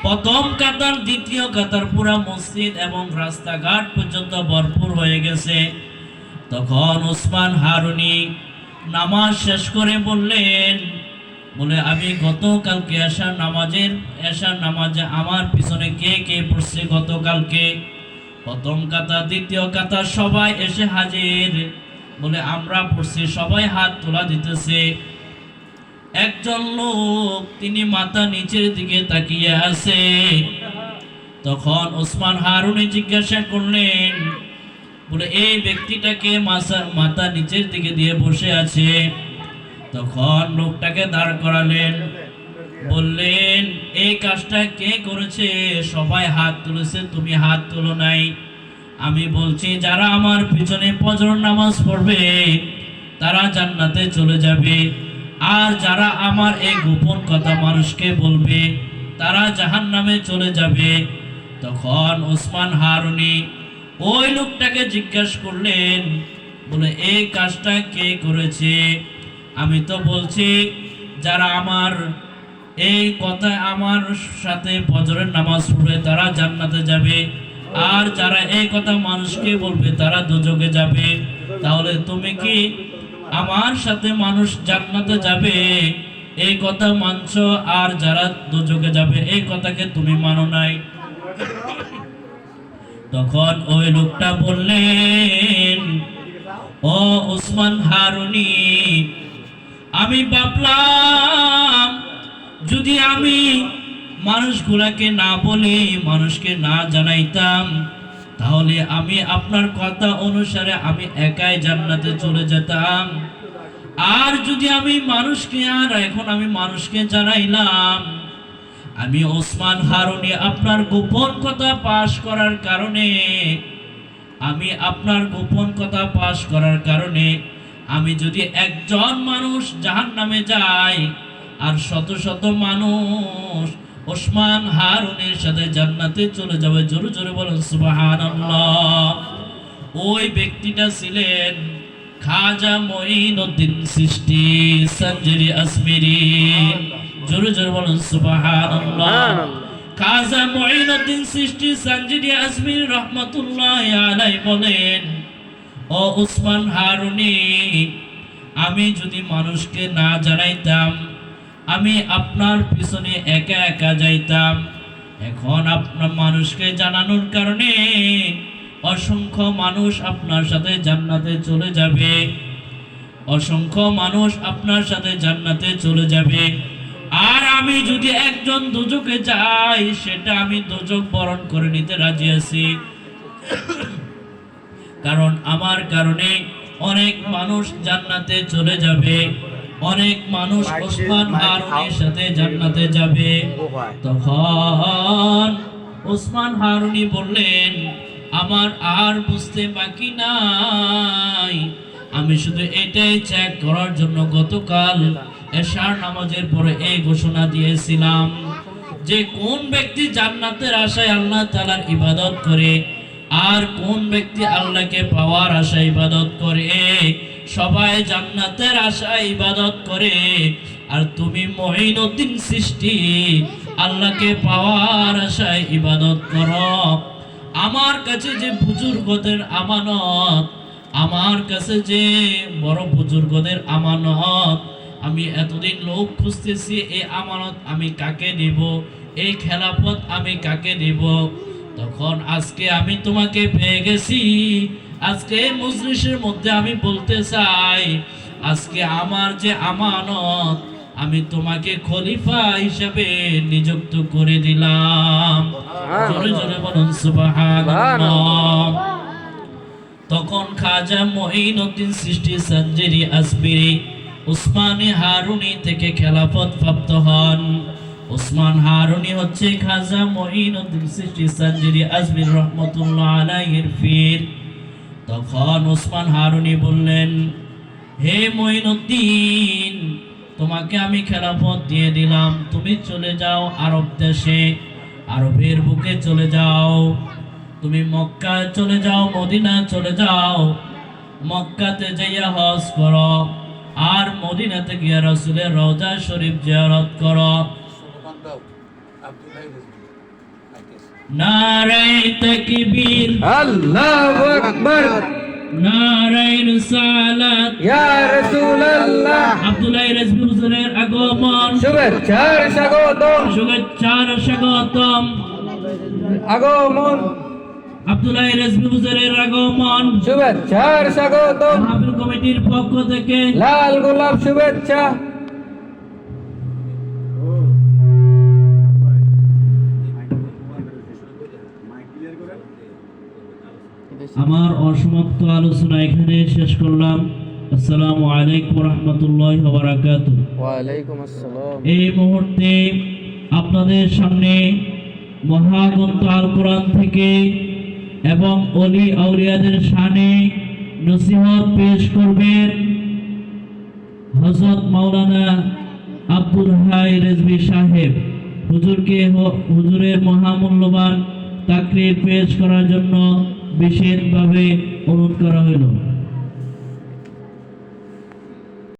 প্রথম কাতার, দ্বিতীয় কাতার, পুরা মসজিদ এবং রাস্তাঘাট পর্যন্ত ভরপুর হয়ে গেছে। তখন ওসমান হারুনি নামাজ শেষ করে বললেন, আমি গতকালকে এশার নামাজে আমার পিছনে কে কে পড়ছে গতকালকে? প্রথম কাতার, দ্বিতীয় কাতার সবাই এসে হাজির। আমরা পড়ছি। সবাই হাত তোলা দিতেছে। একজন লোক, তিনি মাথা নিচের দিকে তাকিয়ে আছে। তখন ওসমান হারুনি জিজ্ঞাসা করলেন, এই ব্যক্তিটাকে মাথা নিচের দিকে দিয়ে বসে আছে। তখন লোকটাকে দাঁড় করালেন, বললেন, এই কাজটা কে করেছে? সবাই হাত তুলেছে, তুমি হাত তুলো নাই। আমি বলছি, যারা আমার পিছনে ফজর নামাজ পড়বে তারা জান্নাতে চলে যাবে, আর যারা আমার এই গোপন কথা মানুষকে বলবে তারা জাহান্নামে চলে যাবে। তখন ওসমান হারুনি ওই লোকটাকে জিজ্ঞাসা করলেন, এই কাজটা কে করেছে? আমি তো বলছি, যারা আমার এই কথা আমার সাথে ফজরের নামাজ পড়বে তারা জান্নাতে যাবে, আর যারা এই কথা মানুষকে বলবে তারা দোজখে যাবে। তাহলে তুমি কি আমার সাথে মানুষ জান্নাতে যাবে এই কথা মানছো, আর যারা দোজখে যাবে এই কথাকে তুমি মানো নাই? তখন ওই লোকটা বললেন, ও ওসমান হারুনি, আমি ভাবলাম যদি আমি মানুষগুলাকে না বলে, মানুষকে না জানাইতাম, তাহলে আমি আপনার কথা অনুসারে আমি একাই জান্নাতে চলে যেতাম। আর যদি আমি মানুষকে জানাইলাম, আমি ওসমান হারুনি আপনার গোপন কথা পাশ করার কারণে আমি যদি একজন মানুষ জাহান্নামে যায় আর শত শত মানুষ ওসমান হারুনের সাথে জান্নাতে চলে যাবে। জোরে জোরে বলেন সুবহানাল্লাহ। ওই ব্যক্তিটা ছিলেন খাজা মঈনুদ্দিন চিশতি সঞ্জরি আজমিরি। জোরে জোরে বলেন সুবহানাল্লাহ। খাজা মঈনুদ্দিন চিশতি সঞ্জরি আজমিরি রাহমাতুল্লাহি আলাইহি বলেন, ও ওসমান হারুনি, আমি যদি মানুষকে না জানাইতাম, আমি আপনার পিছনে একা একা যাইতাম। এখন আপনার মানুষকে জানানোর কারণে অসংখ্য মানুষ আপনার সাথে জান্নাতে চলে যাবে, অসংখ্য মানুষ আপনার সাথে জান্নাতে চলে যাবে। আর আমি যদি একজন দোজখে যাই, সেটা আমি দোজখ বরণ করে নিতে রাজি আছি, কারণ আমার কারণে অনেক মানুষ জান্নাতে চলে যাবে, অনেক মানুষ ওসমান হারুনির সাথে জান্নাতে যাবে। তখন ওসমান হারুনি বললেন, আমার আর বুঝতে বাকি নাই, আমি শুধু এটাই চেক করার জন্য গতকাল এশার নামাজের পরে এই ঘোষণা দিয়েছিলাম যে কোন ব্যক্তি জান্নাতের আশায় আল্লাহ তাআলার ইবাদত করে, আর কোন ব্যক্তি আল্লাহকে পাওয়ার আশায় ইবাদত করে। সবাই জান্নাতের আশায় ইবাদত করে, আর তুমি মঈনুদ্দিন চিশতি আল্লাহকে পাওয়ার আশায় ইবাদত করো। আমার কাছে যে বুজুর্গদের আমানত, আমার কাছে যে বড় বুজুর্গদের আমানত, আমি এতদিন লোক খুঁজতেছি, এই আমানত আমি কাকে দিব, এই খেলাফত আমি কাকে দিব। তখন আজকে আমি তোমাকে পেয়ে গেছি। আজকে মজলিসের মধ্যে আমি বলতে চাই, আজকে আমার যে আমানত, আমি তোমাকে খলিফা হিসেবে নিযুক্ত করে দিলাম। জোরে জোরে বলুন সুবহানাল্লাহ। তখন খাজা মঈনুদ্দিন চিশতি সঞ্জরি আজমিরি ওসমানে হারুনি থেকে খেলাফত প্রাপ্ত হন। ওসমান হারুনি হচ্ছে খাজা মঈনুদ্দিন চিশতি সঞ্জরি আজমির রাহমাতুল্লাহ আলাইহির পীর। তখন ওসমান হারুনি বললেন, হে মঈনুদ্দিন, তোমাকে আমি খেলাফত দিয়ে দিলাম, তুমি চলে যাও আরব দেশে, আরবের বুকে চলে যাও, তুমি মক্কা চলে যাও, মদিনা চলে যাও, মক্কাতে যাইয়া হজ করো, আর মদিনাতে গিয়া রাসূলের রওজা শরীফ জিয়ারত করো। নারায়ে তাকবীর, আল্লাহু আকবার, নারায়ে রিসালাত, ইয়া রাসূলুল্লাহ। আব্দুল্লাহ রেজভী হুজুরের আগমন, শুভেচ্ছার স্বাগতম, শুভেচ্ছার স্বাগতম। আগমন, আব্দুল্লাহ রেজভী হুজুরের আগমন, শুভেচ্ছার স্বাগতম। মাহফিল কমিটির পক্ষ থেকে লাল গোলাপ শুভেচ্ছা। আমার অসমাপ্ত আলোচনা এখানে শেষ করলাম। আসসালামু আলাইকুম রহমতুল্লাহ বারাকাতুহ। ওয়ালাইকুম আসসালাম। এই মুহূর্তে আপনাদের সামনে মহাগ্রন্থ আল কোরআন থেকে এবং অলি আউলিয়াদের শানে নসিহত পেশ করবেন হযরত মাওলানা আব্দুল হাই রেজভী সাহেব। হুজুরের মহামূল্যবান তাকরীর পেশ করার জন্য বিশেষভাবে অনুরোধ করা হলো।